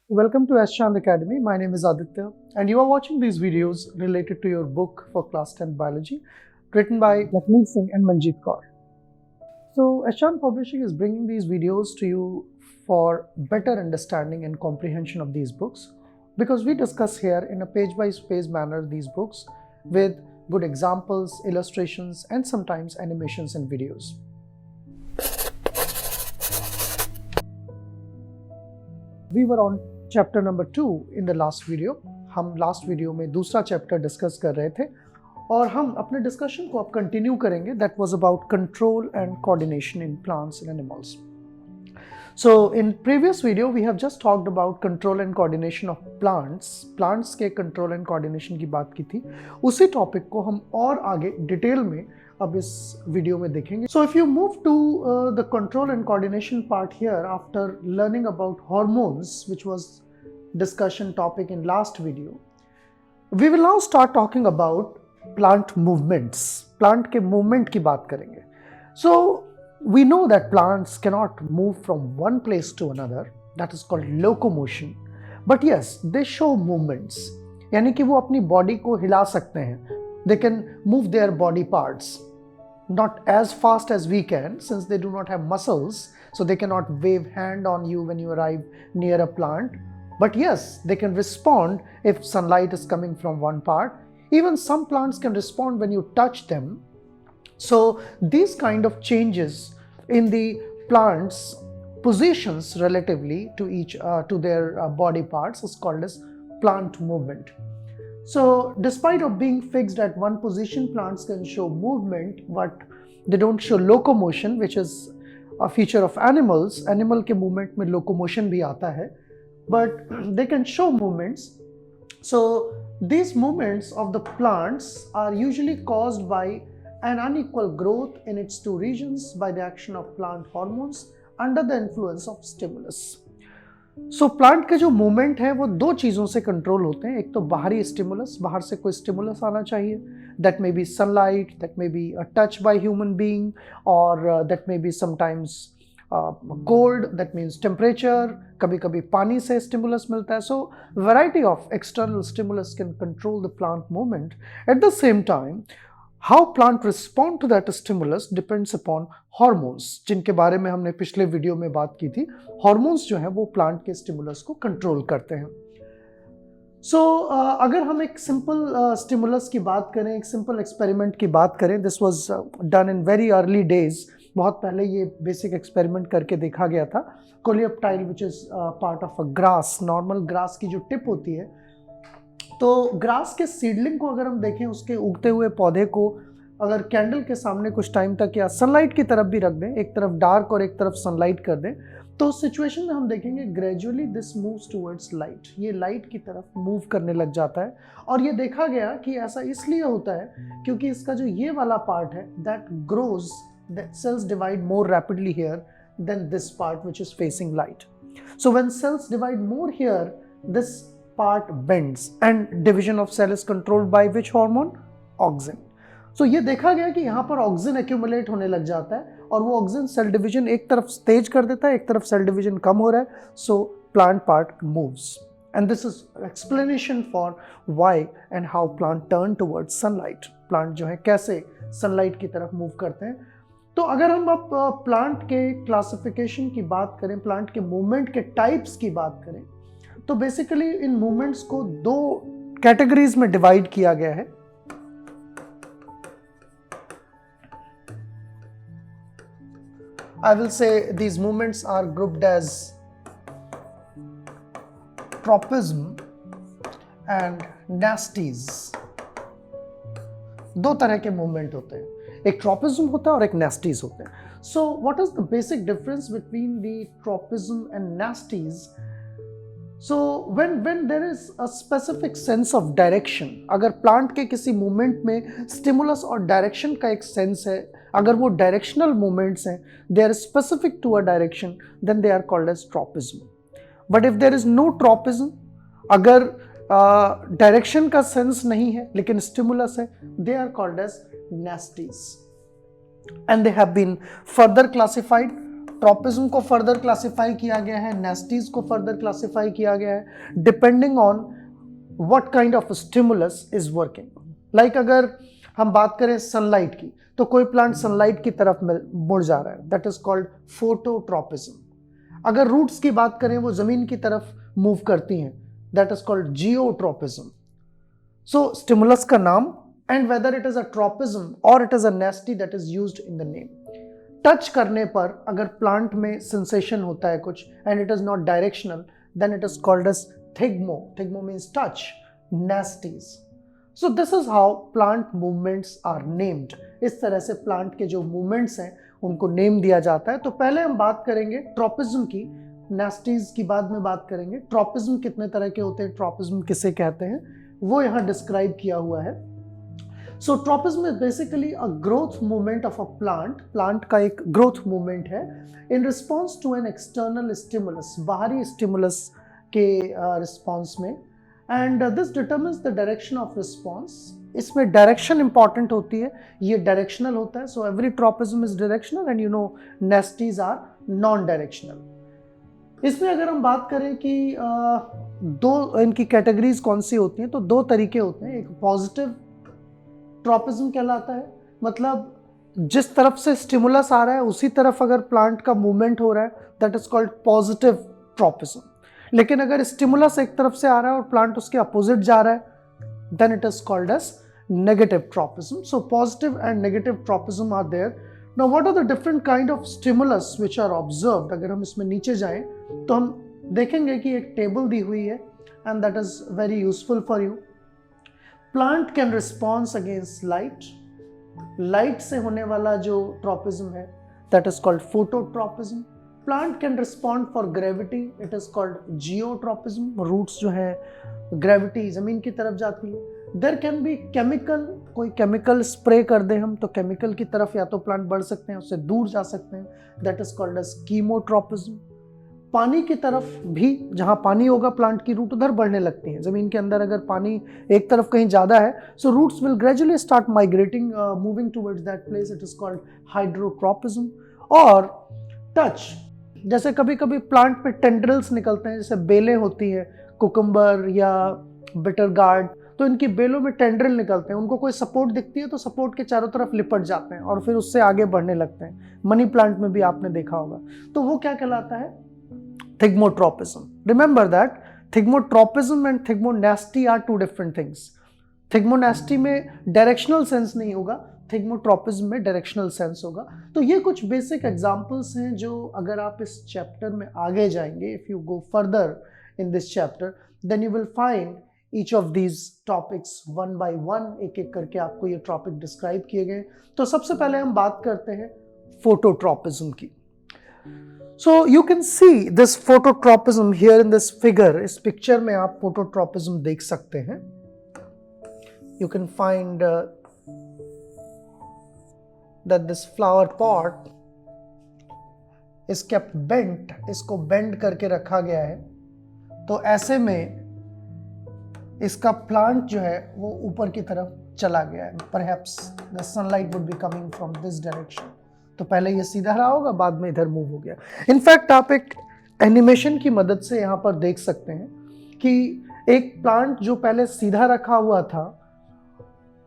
Welcome to Chand Academy. My name is Aditya, and you are watching these videos related to your book for class 10 biology, written by Lakmeet Singh and Manjeet Kaur. So, Chand Publishing is bringing these videos to you for better understanding and comprehension of these books, because we discuss here in a page-by-page manner these books with good examples, illustrations, and sometimes animations and videos. We were on chapter number 2 in the last video. हम last video में दूसरा chapter discuss कर रहे थे और हम अपने discussion को अब कंटिन्यू करेंगे। That was about control and coordination in plants and animals. So in previous video we have just talked about control and coordination of plants के कंट्रोल एंड कोऑर्डिनेशन की बात की थी। उसी टॉपिक को हम और आगे डिटेल में अब इस वीडियो में देखेंगे। So if you move to the control and coordination part here after learning about hormones which was discussion topic in last video, we will now start talking about plant movements. Plant के movement की बात करेंगे। So we know that plants cannot move from one place to another, that is called locomotion, but yes they show movements, यानी कि वो अपनी body को हिला सकते हैं। They can move their body parts, not as fast as we can since they do not have muscles, so they cannot wave hand on you when you arrive near a plant. But yes, they can respond if sunlight is coming from one part. Even some plants can respond when you touch them. So these kind of changes in the plants positions relatively to their body parts is called as plant movement. So despite of being fixed at one position, plants can show movement, but they don't show locomotion, which is a feature of animals. Animal के movement में locomotion भी आता है, but they can show movements. So these movements of the plants are usually caused by an unequal growth in its two regions by the action of plant hormones under the influence of stimulus. So plant के जो movement है वो दो चीज़ों से control होते हैं। एक तो बाहरी स्टिमुलस, बाहर से कोई स्टिमुलस आना चाहिए, that may be sunlight, that may be a touch by human being, or that may be sometimes cold, that means temperature, कभी कभी पानी से स्टिमुलस मिलता है। So variety of external stimulus can control the plant movement. At the same time, how plant respond to that stimulus depends upon hormones, जिनके बारे में हमने पिछले वीडियो में बात की थी। Hormones जो हैं वो प्लांट के स्टिमुलस को कंट्रोल करते हैं। So अगर हम एक सिंपल स्टिमुलस की बात करें, एक सिंपल एक्सपेरिमेंट की बात करें, this was done in very early days. बहुत पहले ये बेसिक एक्सपेरिमेंट करके देखा गया था। Coleoptile which is part of a grass, normal grass की जो टिप होती है, तो ग्रास के सीडलिंग को अगर हम देखें, उसके उगते हुए पौधे को अगर कैंडल के सामने कुछ टाइम तक या सनलाइट की तरफ भी रख दें, एक तरफ डार्क और एक तरफ सनलाइट कर दें, तो उस सिचुएशन में हम देखेंगे gradually this moves towards light. ये लाइट की तरफ मूव करने लग जाता है। और ये देखा गया कि ऐसा इसलिए होता है क्योंकि इसका जो ये वाला पार्ट है that grows, that cells divide more rapidly here than this part which is facing light. So when cells divide more here, this part bends and division of cell is controlled by which hormone? Auxin. So ये देखा गया कि यहाँ पर auxin accumulate होने लग जाता है और वो ऑक्सिन सेल डिवीजन एक तरफ तेज कर देता है, एक तरफ सेल डिवीजन कम हो रहा है, so plant part moves. And this is explanation for why and how plant turn towards sunlight. Plant जो है कैसे sunlight की तरफ मूव करते हैं। तो अगर हम अब प्लांट के क्लासिफिकेशन की बात करें, प्लांट के मूवमेंट के टाइप्स की बात करें, तो बेसिकली इन मूवमेंट्स को दो कैटेगरीज में डिवाइड किया गया है। I will say these movements are grouped as tropism and nasties. दो तरह के मूवमेंट होते हैं, एक ट्रॉपिज्म होता है और एक नेस्टीज होते हैं। So what is the basic difference between the tropism and nasties? So when there is a specific sense of direction, अगर प्लांट के किसी मूवमेंट में स्टिमुलस और डायरेक्शन का एक सेंस है, अगर वो डायरेक्शनल मूवमेंट्स हैं, they are specific to a direction, then they are called as tropism. But if there is no tropism, अगर डायरेक्शन का सेंस नहीं है लेकिन स्टिमुलस है, they are called as nesties. And they have been further classified tropism को further classify किया गया है, नेस्टीज को फर्दर क्लासिफाई किया गया है, depending on what kind of stimulus is working. Like अगर हम बात करें सनलाइट की, तो कोई प्लांट सनलाइट की तरफ मुड़ जा रहा है, दैट इज कॉल्ड फोटोट्रॉपिज्म। अगर रूट्स की बात करें, वो जमीन की तरफ मूव करती हैं, that is called geotropism. So stimulus का नाम and whether it is a tropism और it is a nasty that is used in the name. Touch करने पर अगर प्लांट में सेंसेशन होता है कुछ and it is not directional, then it is called as thigmo. Thigmo means touch, nasties. So this is how plant movements are named. इस तरह से प्लांट के जो मूवमेंट्स हैं उनको नेम दिया जाता है। तो पहले हम बात करेंगे ट्रॉपिज्म की, नेस्टीज की बाद में बात करेंगे। ट्रॉपिज्म कितने तरह के होते हैं, ट्रॉपिज्म किसे कहते हैं, वो यहाँ डिस्क्राइब किया हुआ है। So tropism is basically a growth movement of a plant. Plant का एक ग्रोथ मूवमेंट है in response to an external stimulus, बाहरी स्टिमुलस के रिस्पॉन्स में। And this determines the direction of response. इसमें डायरेक्शन इंपॉर्टेंट होती है, ये डायरेक्शनल होता है। So every tropism is directional and you know nasties are non directional. इसमें अगर हम बात करें कि दो इनकी कैटेगरीज कौन सी होती हैं, तो दो तरीके होते हैं। एक पॉजिटिव ट्रॉपिज्म कहलाता है, मतलब जिस तरफ से स्टिमुलस आ रहा है उसी तरफ अगर प्लांट का मूवमेंट हो रहा है, that is called positive tropism. लेकिन अगर स्टिमुलस एक तरफ से आ रहा है और प्लांट उसके अपोजिट जा रहा है, then it is called as negative tropism. So positive and negative tropism are there. Now what are the different kind of stimulus which are observed. अगर हम इसमें नीचे जाएं तो हम देखेंगे कि एक टेबल दी हुई है and that is very useful for you. Plant can response against light. Light से होने वाला जो ट्रॉपिज्म है, that is called phototropism. Plant can respond for gravity, it is called geotropism. Roots जो है ग्रेविटी जमीन की तरफ जाती है। देयर कैन बी केमिकल, कोई केमिकल स्प्रे कर दें हम तो केमिकल की तरफ या तो प्लांट बढ़ सकते हैं, उससे दूर जा सकते हैं, that is called as chemotropism. पानी की तरफ भी, जहां पानी होगा प्लांट की रूट उधर बढ़ने लगती है। जमीन के अंदर अगर पानी एक तरफ कहीं ज्यादा है, so roots will gradually start migrating, moving towards that place, it is called hydrotropism. और टच, जैसे कभी कभी प्लांट में टेंड्रिल्स निकलते हैं, जैसे बेलें होती हैं कुकुम्बर या बिटर गार्ड, तो इनकी बेलों में टेंड्रिल निकलते हैं, उनको कोई सपोर्ट दिखती है तो सपोर्ट के चारों तरफ लिपट जाते हैं और फिर उससे आगे बढ़ने लगते हैं। मनी प्लांट में भी आपने देखा होगा। तो वो क्या कहलाता है, thigmotropism. Remember that thigmotropism and thigmonasty are two different things. Thigmonasty में डायरेक्शनल सेंस नहीं होगा, थिग्मोट्रॉपिज्म में डायरेक्शनल सेंस होगा। तो ये कुछ बेसिक एग्जांपल्स हैं जो अगर आप इस चैप्टर में आगे जाएंगे, if you go further in this chapter, then you will find each of these topics one by one, एक एक करके आपको ये टॉपिक डिस्क्राइब किए गए। तो सबसे पहले हम बात करते हैं फोटोट्रॉपिज्म की। So you can see this phototropism here in this figure. इस पिक्चर में आप phototropism देख सकते हैं। You can find that this flower pot is kept bent. इसको bend करके रखा गया है। तो ऐसे में इसका प्लांट जो है वो ऊपर की तरफ चला गया है। Perhaps the sunlight would be coming from this direction. तो पहले ये सीधा रहा होगा, बाद में इधर मूव हो गया। इनफैक्ट आप एक एनिमेशन की मदद से यहाँ पर देख सकते हैं कि एक प्लांट जो पहले सीधा रखा हुआ था,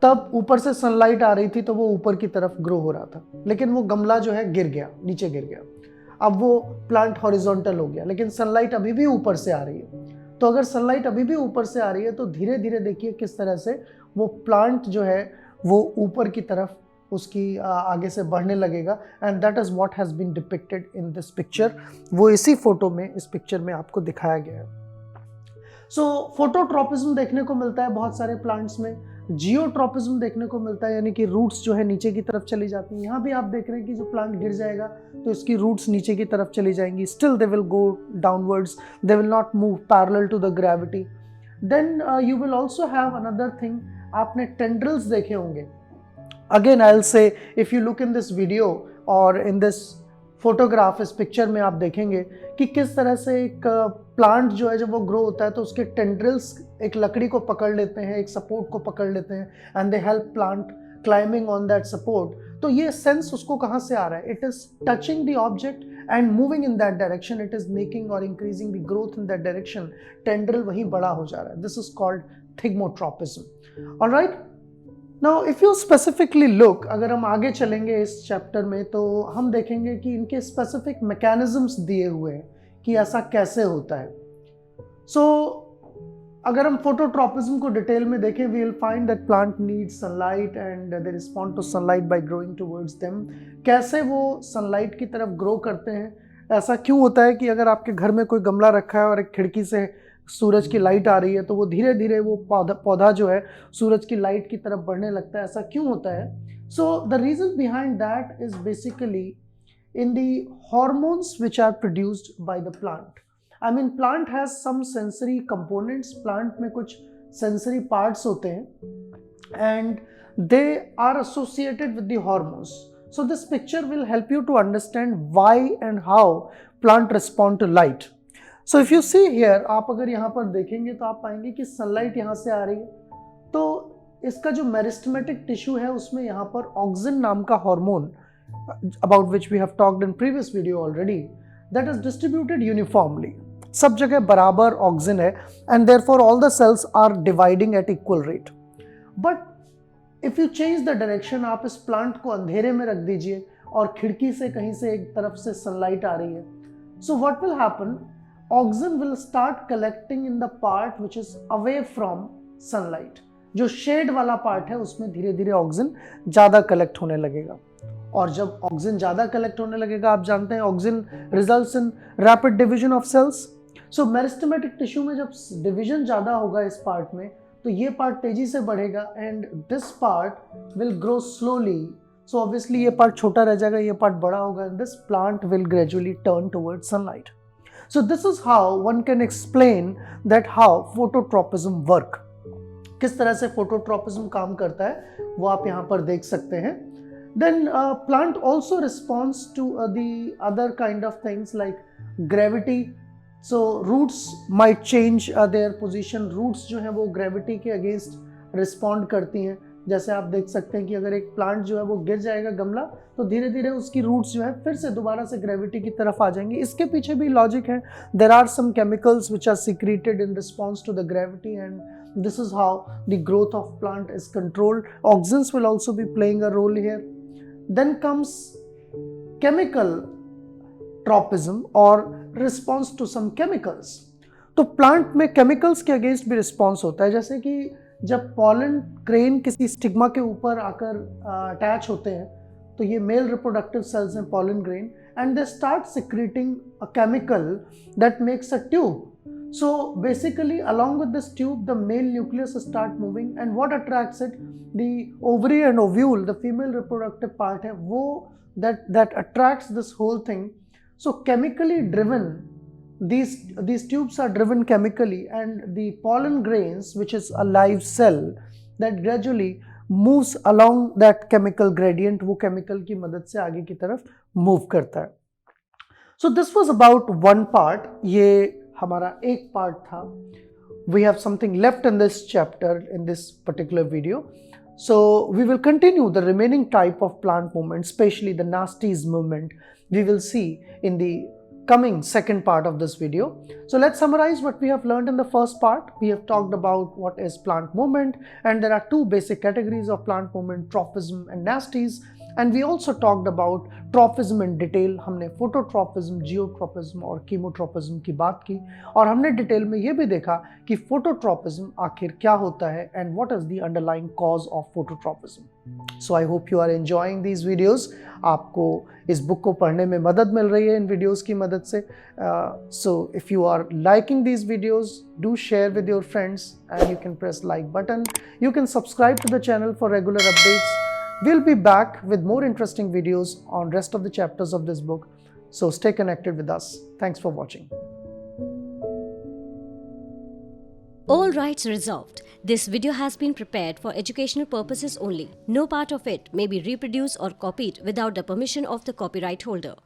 तब ऊपर से सनलाइट आ रही थी तो वो ऊपर की तरफ ग्रो हो रहा था, लेकिन वो गमला जो है गिर गया, नीचे गिर गया। अब वो प्लांट हॉरिजॉन्टल हो गया, लेकिन सनलाइट अभी भी ऊपर से आ रही है। तो अगर सनलाइट अभी भी ऊपर से आ रही है तो धीरे धीरे देखिए किस तरह से वो प्लांट जो है वो ऊपर की तरफ उसकी आगे से बढ़ने लगेगा। And that is what has been depicted in this picture. वो इसी फोटो में, इस पिक्चर में आपको दिखाया गया है। सो फोटोट्रॉपिज्म देखने को मिलता है बहुत सारे प्लांट्स में। जियोट्रॉपिज्म देखने को मिलता है, यानी कि रूट्स जो है नीचे की तरफ चली जाती हैं। यहाँ भी आप देख रहे हैं कि जो प्लांट गिर जाएगा तो इसकी रूट्स नीचे की तरफ चली जाएंगी। Still they will go downwards, they will not move parallel to the gravity. Then you will also have another thing, आपने टेंड्रिल्स देखे होंगे। Again I'll say, if you look in this video or in this photograph, इस picture में आप देखेंगे कि किस तरह से एक प्लांट जो है जब वो ग्रो होता है तो उसके टेंड्रिल्स एक लकड़ी को पकड़ लेते हैं, एक सपोर्ट को पकड़ लेते हैं, and they help plant climbing on that support. तो ये सेंस उसको कहाँ से आ रहा है? It is touching the object and moving in that direction, it is making or increasing the growth in that direction. Tendril वही बड़ा हो जा रहा है. This is called thigmotropism. All right. Now if you specifically look, अगर हम आगे चलेंगे इस चैप्टर में तो हम देखेंगे कि इनके स्पेसिफिक मैकेनिज्म्स दिए हुए हैं कि ऐसा कैसे होता है. So अगर हम फोटोट्रॉपिज्म को डिटेल में देखें, we will find that plant need sunlight and they respond to sunlight by growing towards them. कैसे वो सनलाइट की तरफ ग्रो करते हैं, ऐसा क्यों होता है कि अगर आपके घर में कोई गमला रखा है और एक खिड़की से सूरज की लाइट आ रही है तो वो धीरे धीरे वो पौधा जो है सूरज की लाइट की तरफ बढ़ने लगता है, ऐसा क्यों होता है? So the reason behind that is basically in the hormones which are produced by the plant. I mean, plant has some sensory components. Plant में कुछ sensory parts होते हैं and they are associated with the hormones. So this picture will help you to understand why and how plant respond to light. So if you see here, आप अगर यहाँ पर देखेंगे तो आप पाएंगे कि sunlight यहाँ से आ रही है, तो इसका जो मेरिस्टेमेटिक टिश्यू है उसमें यहाँ पर ऑक्सिन नाम का hormone, about which we have talked in previous video already, that is distributed uniformly. सब जगह बराबर ऑक्सिन है and therefore all the cells are dividing at equal rate. But if you change the direction, आप इस plant को अंधेरे में रख दीजिए और खिड़की से कहीं से एक तरफ से सनलाइट आ रही है, so what will happen, auxin will start collecting in the part which is away from sunlight. जो शेड वाला पार्ट है उसमें धीरे धीरे ऑक्सिन ज़्यादा कलेक्ट होने लगेगा. और जब ऑक्सिन ज़्यादा कलेक्ट होने लगेगा, आप जानते हैं auxin results in rapid division of cells. So meristematic tissue में जब डिवीजन ज़्यादा होगा इस पार्ट में, तो ये पार्ट तेज़ी से बढ़ेगा and this part will grow slowly. So obviously ये पार्ट छोटा रह जाएगा, ये पार्ट बड़ा होगा and this plant will gradually turn towards sunlight. So this is how one can explain that how phototropism work. किस तरह से फोटोट्रॉपिज्म काम करता है वो आप यहाँ पर देख सकते हैं. Then plant also responds to the other kind of things like gravity. So roots might change their position. Roots जो हैं वो gravity के against respond करती हैं. जैसे आप देख सकते हैं कि अगर एक प्लांट जो है वो गिर जाएगा गमला, तो धीरे धीरे उसकी रूट्स जो है फिर से दोबारा से ग्रेविटी की तरफ आ जाएंगी. इसके पीछे भी लॉजिक है. There are some chemicals which are secreted in response to the gravity and this is how the growth of plant is controlled. Auxins will also be playing a role here. Then comes chemical tropism or response to some chemicals. तो plant में chemicals के against भी response होता है. जैसे कि जब pollen grain किसी स्टिग्मा के ऊपर आकर अटैच होते हैं, तो ये मेल रिप्रोडक्टिव सेल्स हैं pollen grain, and they start secreting a chemical that makes a tube. So basically along with this tube the male nucleus start moving and what attracts it, the ovary and ovule, the female reproductive part है वो that attracts this whole thing. So chemically driven, these tubes are driven chemically and the pollen grains, which is a live cell that gradually moves along that chemical gradient, वो chemical की मदद से आगे की तरफ move करता है. So this was about one part. ये हमारा एक पार्ट था. We have something left in this chapter in this particular video. So we will continue the remaining type of plant movement, especially the nasties movement. We will see in the coming second part of this video. So let's summarize what we have learned in the first part. We have talked about what is plant movement, and there are two basic categories of plant movement, tropism and nasties. And we also talked about tropism in detail. हमने phototropism, geotropism और chemotropism की बात की और हमने detail में ये भी देखा कि फोटोट्रॉपिज्म आखिर क्या होता है and what is the underlying cause of phototropism. So I hope you are enjoying these videos. आपको इस बुक को पढ़ने में मदद मिल रही है इन वीडियोस की मदद से. So if you are liking these videos, do share with your friends and you can press like button. You can subscribe to the channel for regular updates. We'll be back with more interesting videos on rest of the chapters of this book. So stay connected with us. Thanks for watching. All rights reserved. This video has been prepared for educational purposes only. No part of it may be reproduced or copied without the permission of the copyright holder.